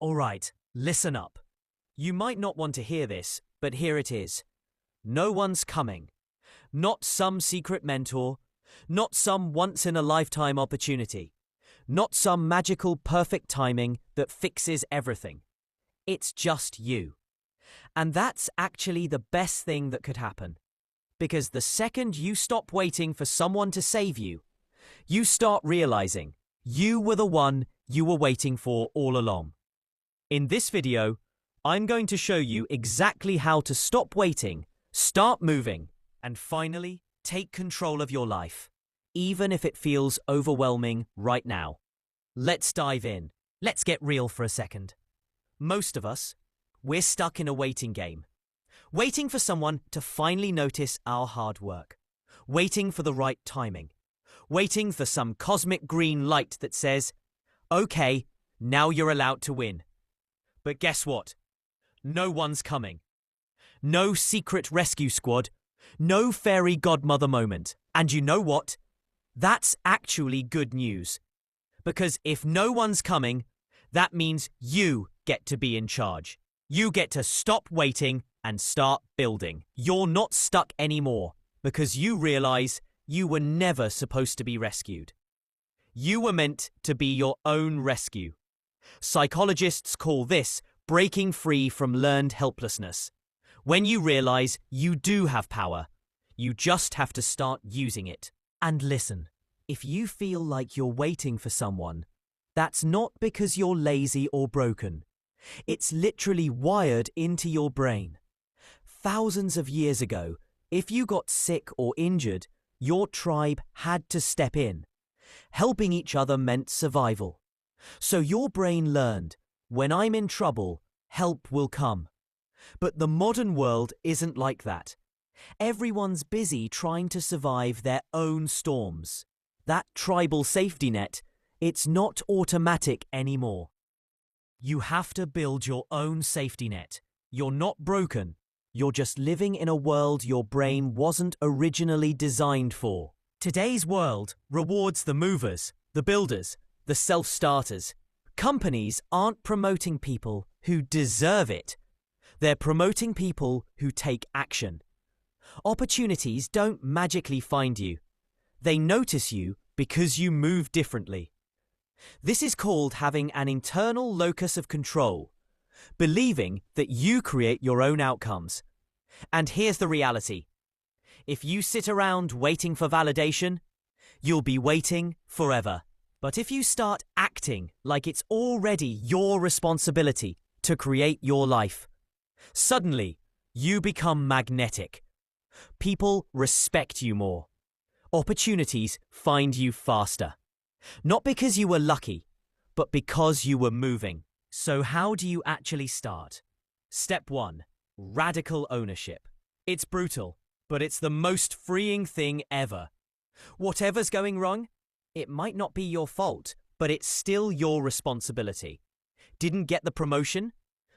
Alright, listen up. You might not want to hear this, but here it is. No one's coming. Not some secret mentor. Not some once-in-a-lifetime opportunity. Not some magical perfect timing that fixes everything. It's just you. And that's actually the best thing that could happen. Because the second you stop waiting for someone to save you, you start realizing you were the one you were waiting for all along. In this video, I'm going to show you exactly how to stop waiting, start moving, and finally take control of your life, even if it feels overwhelming right now. Let's dive in. Let's get real for a second. Most of us, we're stuck in a waiting game. Waiting for someone to finally notice our hard work. Waiting for the right timing. Waiting for some cosmic green light that says, okay, now you're allowed to win. But guess what? No one's coming. No secret rescue squad. No fairy godmother moment. And you know what? That's actually good news. Because if no one's coming, that means you get to be in charge. You get to stop waiting and start building. You're not stuck anymore because you realize you were never supposed to be rescued. You were meant to be your own rescue. Psychologists call this breaking free from learned helplessness. When you realize you do have power, you just have to start using it. And listen, if you feel like you're waiting for someone, that's not because you're lazy or broken. It's literally wired into your brain. Thousands of years ago, if you got sick or injured, your tribe had to step in. Helping each other meant survival. So your brain learned, when I'm in trouble, help will come. But the modern world isn't like that. Everyone's busy trying to survive their own storms. That tribal safety net, it's not automatic anymore. You have to build your own safety net. You're not broken. You're just living in a world your brain wasn't originally designed for. Today's world rewards the movers, the builders, the self-starters. Companies aren't promoting people who deserve it. They're promoting people who take action. Opportunities don't magically find you. They notice you because you move differently. This is called having an internal locus of control, believing that you create your own outcomes. And here's the reality. If you sit around waiting for validation, you'll be waiting forever. But if you start acting like it's already your responsibility to create your life, suddenly you become magnetic. People respect you more. Opportunities find you faster. Not because you were lucky, but because you were moving. So how do you actually start? Step 1. Radical ownership. It's brutal, but it's the most freeing thing ever. Whatever's going wrong, it might not be your fault, but it's still your responsibility. Didn't get the promotion?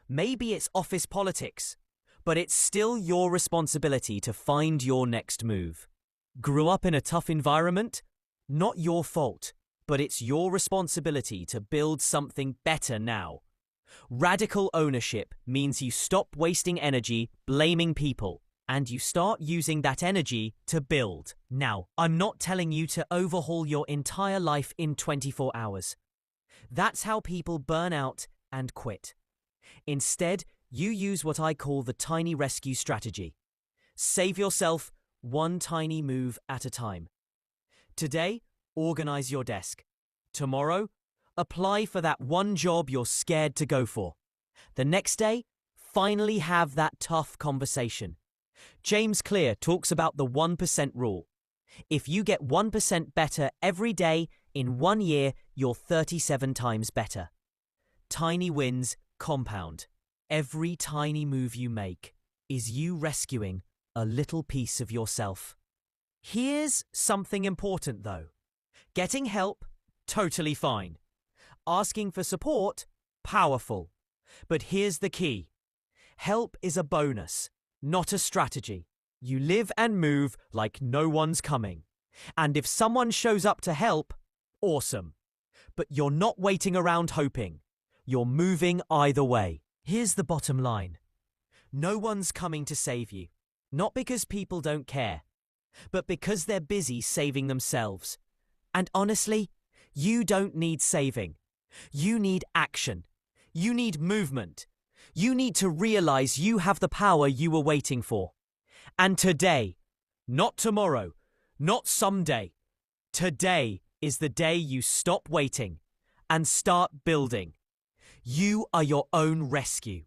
Maybe it's office politics, but it's still your responsibility to find your next move. Grew up in a tough environment? Not your fault, but it's your responsibility to build something better now. Radical ownership means you stop wasting energy blaming people, and you start using that energy to build. Now, I'm not telling you to overhaul your entire life in 24 hours. That's how people burn out and quit. Instead, you use what I call the tiny rescue strategy. Save yourself one tiny move at a time. Today, organize your desk. Tomorrow, apply for that one job you're scared to go for. The next day, finally have that tough conversation. James Clear talks about the 1% rule. If you get 1% better every day, in 1 year, you're 37 times better. Tiny wins compound. Every tiny move you make is you rescuing a little piece of yourself. Here's something important though. Getting help, totally fine. Asking for support, powerful. But here's the key. Help is a bonus, not a strategy. You live and move like no one's coming. And if someone shows up to help, awesome. But you're not waiting around hoping. you're moving either way. Here's the bottom line. No one's coming to save you. Not because people don't care, but because they're busy saving themselves. And honestly, you don't need saving. You need action. You need movement. You need to realize you have the power you were waiting for. And today, not tomorrow, not someday, today is the day you stop waiting and start building. You are your own rescue.